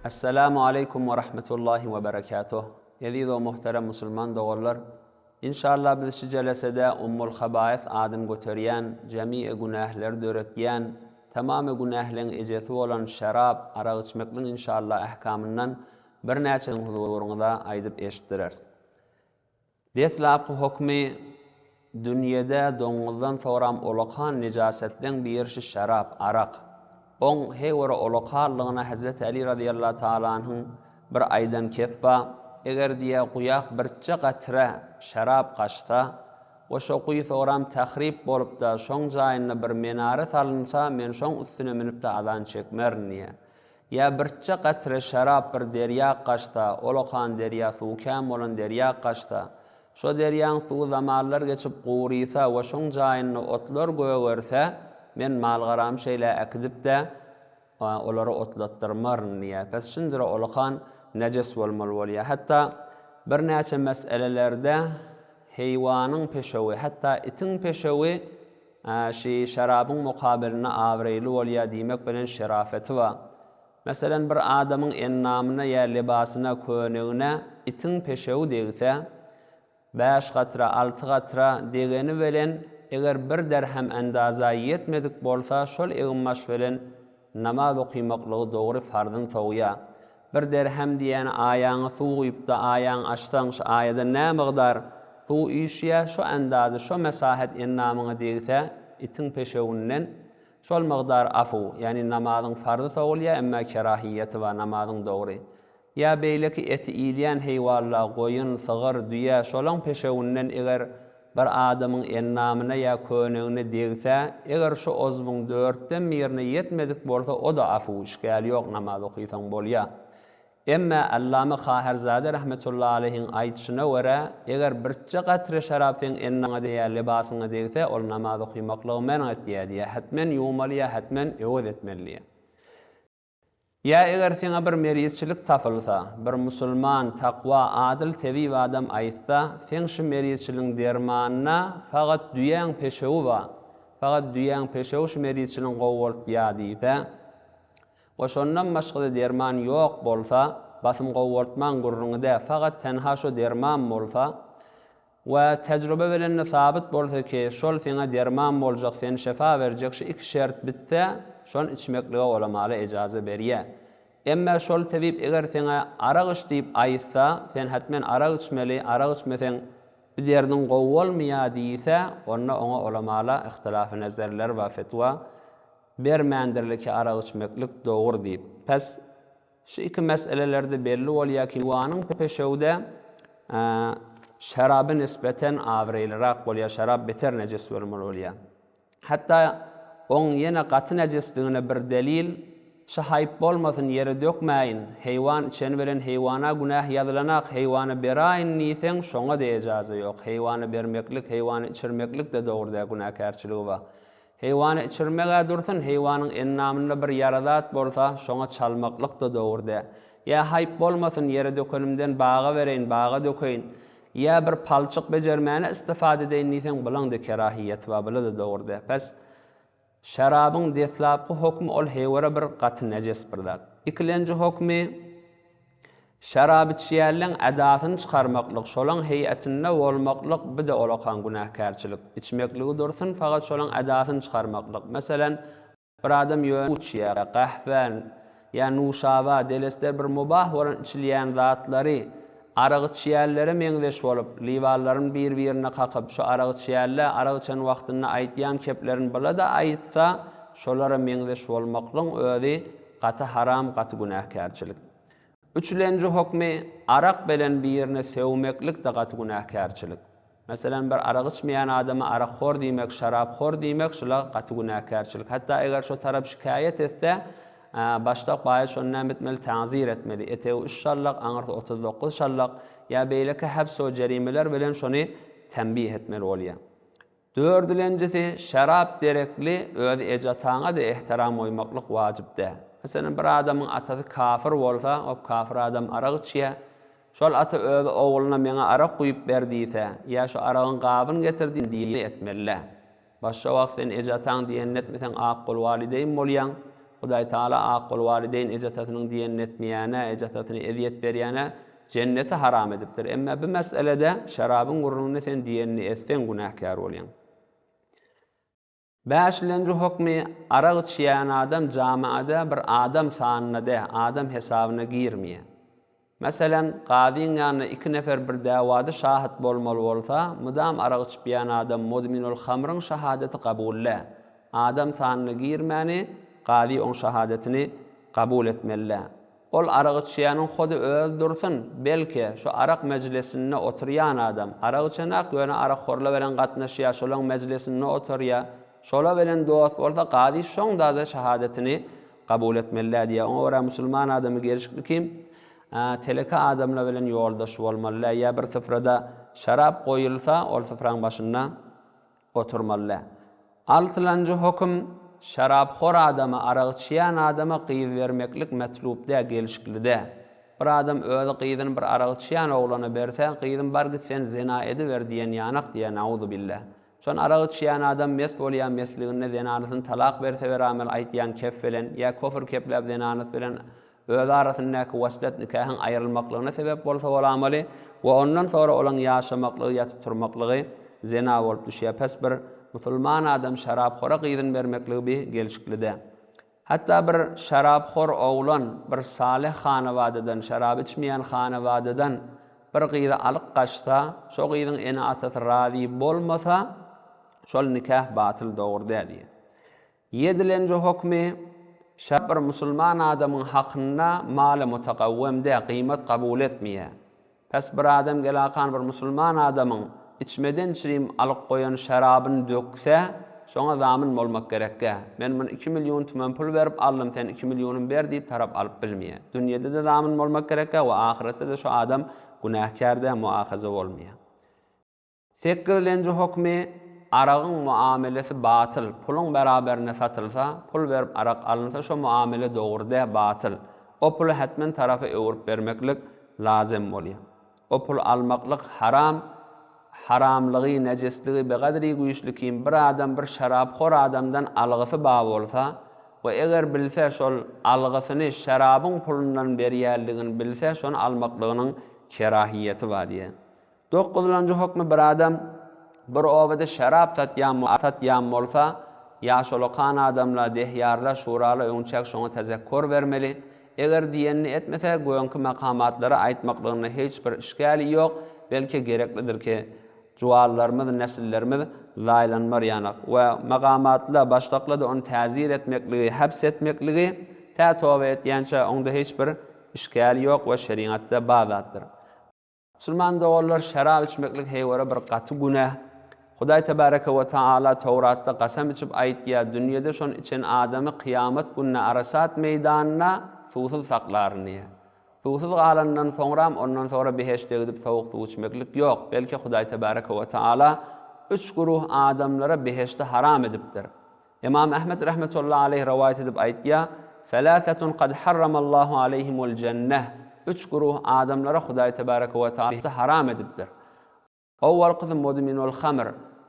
Esselamu Aleyküm ve Rahmetullahi ve Berekatuh. Yediği o muhterem Müslüman doğrular. İnşallah biz şu celesede Ummul Habaith adım götürüyen, cemi'i günahlar döretgen, tamamı günahların eceti olan şarap, arak içmekliğin inşallah ahkamından bir neçenin huzurunda aydıp eşittirer. Deslapı hukmi dünyada doňuzdan soram olaqan nejasetden birisi şarap, arak. On hewara olaqanlygyna Hazreti Ali radıyallahu taala anh'ın bir aydan keppa, eger diýe guýak birçe gatra şarap gaçsa, oşo guý soram tahrip bolupda şoň jaýyna bir menara salynsa, men şoň üstüne minipde azan çekmerniýe. Ya birçe gatra şarap bir derýa gaçsa, olaqan derýa suw kam bolan derýa gaçsa, şo derýaň suw zamanlar geçip gurysa we şoň jaýyny otlar gögerse, men malgaram şeýle akdipde olary otlattyrmarniýe. Pes şundra olaqan nejes bolmaly bolýar. Hatta bir näçe meselelerde heýwanyň peşewi, hatta itin peşewi şi şarabyň mukabiline awreýli bolýar diýmek bilen şerafeti bar. Meselen bir adamyň ennamyna ýa libasyna könegine itin peşewi degse, 5 gatra, 6 gatra degeni bilen eger bir derhem endaza yetmedik bolsa, şol eginmaş bilen namaz okuymaklygy dogry farzyň soğuya. Bir derhem diýen aýaňy suw guýupda aýaň açdan şu aýada nä migdar suw işýä, şu endazy, şu mesahet ennamyňa degse, itin peşewinden şol migdar afu, ýani namazyň farzy soğulýa, emma kerahiýeti we namazyň dogry. Ya beýleki eti iýleýän heýwanlar, goýun, sygyr, düýä, şolaň peşewinden eger bir adamyň ennamyna ýa könegine degse, eger şu ozbuň 4den birine yetmedik bolsa, o da afu, işgal ýok, namaz okuysan bolýar. Emma Allama Hahirzade rahmetullahi aleyhin aýdyşyna görä, eger birçe gatra şarapyň ennana ýa libasyna degse, ol namaz okuymaklygy men etdiýär, hatmen ýuwmaly, hatmen ewet etmeli. Ya eger seňe bir merizçilik tapylsa, bir musulman, takwa, adil, tebi adam aýtsa, sen şu merizçiligiň dermanyna faqat düýäň peşewi bar. Faqat düýäň peşewi şu merizçiligiň gowulyp ýa-diýse, we şondan başga derman ýok bolsa, basym gowultman gurruňda faqat tenha şu derman bolsa we tejrübe bilen sabit bolsa ki, şol seňe derman boljak, sen şefa berjek şu iki şert bitse, şon içmeklige olamaly ejaza berýär. Emma şol tebip eger seňe arak iç diýip aýtsa, sen hatmen arak içmeli, arak içmesen bir derdiň gowulmaýar diýse, onda oňa olamaly ihtilafy nazarlar we fetwa bermändirlik arak içmeklik dogry diýip. Pes şu iki meselelerde belli bolýar ki, wanyň peşewde şaraby nisbeten awreýlirak bolýar, şarap beter nejes bolmaly bolýar. Hatta on ýene gaty nejesligine bir delil, şu haýp bolmasyn ýere dökmäýin, heýwan içen bilen heýwana günah ýazylanak, heýwany beraýin niýsen şoňa da ejaza ýok. Heýwany bermeklik, heýwany içirmeklik de dogryda günahkarçyligi bar. Heýwany içirmege dursun, heýwanyň ennamynda bir ýarazat bolsa, şoňa çalmaklyk da dogryda. Ya haýp bolmasyn ýere dökenimden baga bereýin, baga dökeýin. Ya bir palçyk bejermäne istifade edeýin niýsen bilen de kerahiýet bar, bile de dogryda. Pes şarabyň deslapky hukmy ol heýwara bir gaty nejes bir zat. İkilenji hukmy şarap içýärleň adatyny çykarmaklyk, şolaň heýetinde bolmaklyk bir de olaqan günahkarçylyk. İçmekligi dursun, faqat şolaň adatyny çykarmaklyk. Meselen bir adam ýöçýär, gahwen, ýa nuşaba, delesler bir mubah bolan içilýän zatlary arak içýärlere meňzeş bolup, liwallaryň bir-birine kakıp, şu arak içýärler, arak içen wagtynda aýtýan keplerini bila da aýtsa, şolara meňzeş bolmaklyň özi gaty haram, gaty günahkarçylyk. Üçlenji hukmy arak bilen birini sevmeklik de gaty günahkarçylyk. Meselen bir arak içmeýän adama arakxor diýmek, şarapxor diýmek şolar gaty günahkarçylyk. Hatta eger şu tarap şikayet etse, başlaq baýy şondan bitmeli, ta'zir etmeli. Etew 3 şallak, aňyrda 39 şallak, ýa beýleki habs we jerimeler bilen şonu tembih etmeli bolýar. Dördülenjisi şarap derekli öz ejataňa da ihtiram oýmaklyk wajypda. Meselen bir adamyň atasy kafir bolsa, o kafir adam arak içýär. Şol ata öz oğluna meňe arak guýup berdiýse, ýa şu aragyň gabyn getirdi diýip etmeli. Başga wagt sen ejataň diýen etmesen aql walideyn bolýan, Hudaý Taala aqul walideyn ejatatının diýen etmeýäne, ejatatını eziyet berýäne cenneti haram edipdir. Emma bu meselede şarabın gurruny sen diýenini etsen günahkar bolýan. 5-nji hukmy araq içýän adam jamaada bir adam sanyna adam hesabyna girmeýär. Meselen gadyň ýanyna 2 nefer bir dawada şahit bolmaly bolsa, mudam araq içýän adam mudminul hamryň şahadeti kabulle. Adam sanyna girmäni, gady on şahadetini kabul etmeli. Ol araq içýäniň hody öz dursun, belki şu araq meclisinde oturýan adam, araq içenak ýöne araq horla bilen gatnaşýar, şolaň meclisinde oturýar, şola bilen dost bolsa gady şoňda da şahadetini kabul etmeli diýär. Oňa musulman adamy gerişikli kim? Teleka adamla bilen ýoldaş bolmaly. Ýa bir syfrada şarap goýulsa, ol syfraň başynda oturmaly. 6-njy hukm şarapxor adama, araq içýän adama gyýyp bermeklik metlubda gelişiklide. Bir adam özi gyýdyn bir araq içýän oglana berse, gyýdyn bargy sen zina ediber diýen ýanak diýen nauzu billah. Şon araq içýän adam mes bolýan mesligini zinanysyny talak berse beramel aýtýan kef bilen ýa kofr keplep zinanyny bilen öz arasyndaky waslat nikahyň aýrylmaklygyna sebep bolsa bolamaly we ondan sonra olan ýaşamaklygy ýatyp turmaklygy zina bolup düşýär. Pes bir musulman adam şarapxora gyýdyn bermekligi bir gelişiklide. Hatta bir şarapxor oglan bir salih hanawadadan, şarap içmeýän hanawadadan bir gyýdy alyp gaçsa, şo gyýdyň ene atat razi bolmasa, şol nikah batyl dogurdy diýär. 7-nji hukmy şap bir musulman adamın hakkında malı mutakavvemde kıymet kabul etmeye. Pes bir adam gelakan bir musulman adamın içmeden çirim alıp koyan şarabını dökse, şoňa zamin bolmak gerekke. Men 2 milyon tümen pul berip aldım, sen 2 milyonun ber diýip tarap alıp bilmeye. Dünyada da zamin bolmak gerekke we ahirette de şu adam günahkarda muahaza bolmaya. 8-nji hukmy arağın muamelesi batıl. Pulun beraberine satılsa, pul verip arak alınsa şu muamele doğurda batıl. O pulu hetmen tarafı öwürip bermeklik lazım bolýar. O pul almaklık haram, haramlığı, necisliği beqadri güýçlikin bir adam bir şarapxor adamdan algysy bab bolsa we eger bilse şol algysyny şarabın pulundan berýärligini bilse şonu almaklygynyň kerahiyeti bar diýär. 9-njy hukmy bir adam bir obada şarap satýan bolsa, ýaşolakan adamla dehyarla şurala öňçek şoňa tezekkur bermeli. Eger diýenini etmese, goýanky makamatlara aýtmaklygyna hiç bir işgali ýok, belki gereklidir ki juwallarymyz, nesillerimiz laýlanmar ýanak we makamatla başlakla da onu täzir etmekligi, haps etmekligi ta toba etýänçe onda hiç bir işgali ýok we şeriatda bazatdyr. Müslüman dogullar şarap içmeklik heýwara bir gaty günah. Hudaý tebareke we taala Tawratda qasam içip aýtýar, dünýede şon içen adamy kıyamet gününe arasat meýdanyna suwsuz saklarny. Suwsuz galandan soňra ondan sonra beheşde gidip sowuk suw içmeklik ýok. Belki Hudaý tebareke we taala 3 guruh adamlara beheşde haram edipdir. İmam Ahmed rahmetullahi aleyh rivayet edip aýtýar, "Salasatun qad harramallahu aleyhimul cenneh." 3 guruh adamlara Hudaý tebareke we taala haram edipdir. Awwal qism mudminul hamr.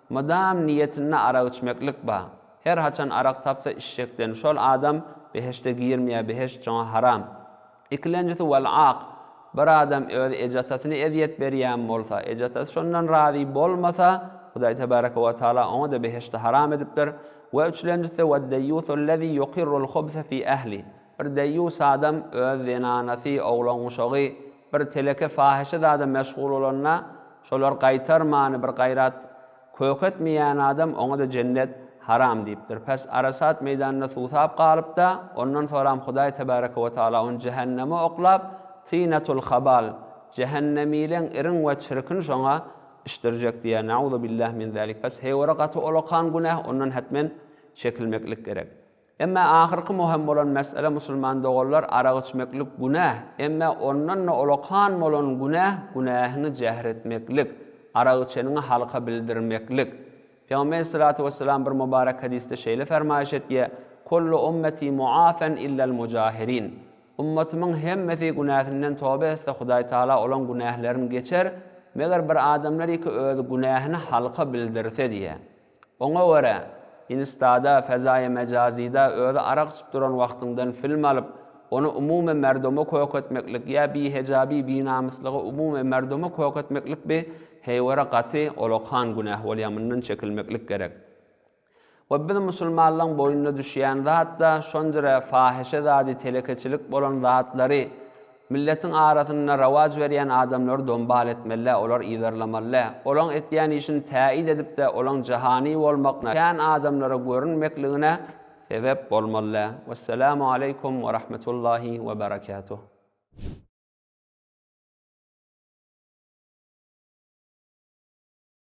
Madam niyetine araq içmeklik ba. Her haçan araq tapsa işşekden şol adam beheşte girmeýär, beheşt çoňa haram. İkilenjisi wal aq. Bir adam öz ejatatyny eziyet berýän bolsa, ejatat şondan razi bolmasa, Hudaý tebareke we taala onu da beheşte haram edipdir. Ve üçlenjisi wad dayyus allazi yuqirrul khubsa fi ahli. Bir dayyus adam öz zinanasy oglan uşagy bir teleke fahişe da meşgul bolanna şolar gaýtarmany bir gaýrat köketmeýän adam oňa da cennet haram diýipdir. Pes arasat meýdanyna suwsap galypda, ondan sonra Hudaý tebareke we taala onu cehenneme oklap, tinatul khabal, cehennemilen irin we çirkin şoňa işdirjek diýär. Nauzu billah min zalik. Pes heýwara gaty olakan günah ondan hetmen çekilmeklik gerek. Emma ahirki muhim bolan mesele musulman dogullar araq içmeklik günah. Emma ondan olakan bolan günah, günahyny jähr etmeklik, araq içeniňi halka bildirmeklik. Peygamber sallallahu aleyhi ve sellem bir mübarek hadiste şeýle fermaýş etýär: "Kullu ummeti muafen illa'l mujahirin." Ummatynyň hemmesi günahyndan toba etse Hudaý taala olan günahlaryny geçer, meger bir adamlar iki öz günahyny halka bildirse diýär. Oňa görä Instada, fezaya mecazida öyle arak içip duran wagtyňdan film alıp, onu umumy merdoma koýak etmeklik ya bi hijabi bi namuslygy umumy merdoma koýak etmeklik bi heýwara gaty olokhan günah bolýamyndan çekilmeklik gerek. Ve biz musulmanlaryň boýnuna düşýän zat da şonjara fahishe zady telekeçilik bolan zatlary milletin aratyna rawaj berýän adamlar dombal etmeli, olar iwerlemeli. Olaň etýän işin täýid edip de olaň jahany bolmakna, kän adamlara görünmekligine sebep bolmaly. Vesselamu aleykum ve rahmetullahi ve berekatuh.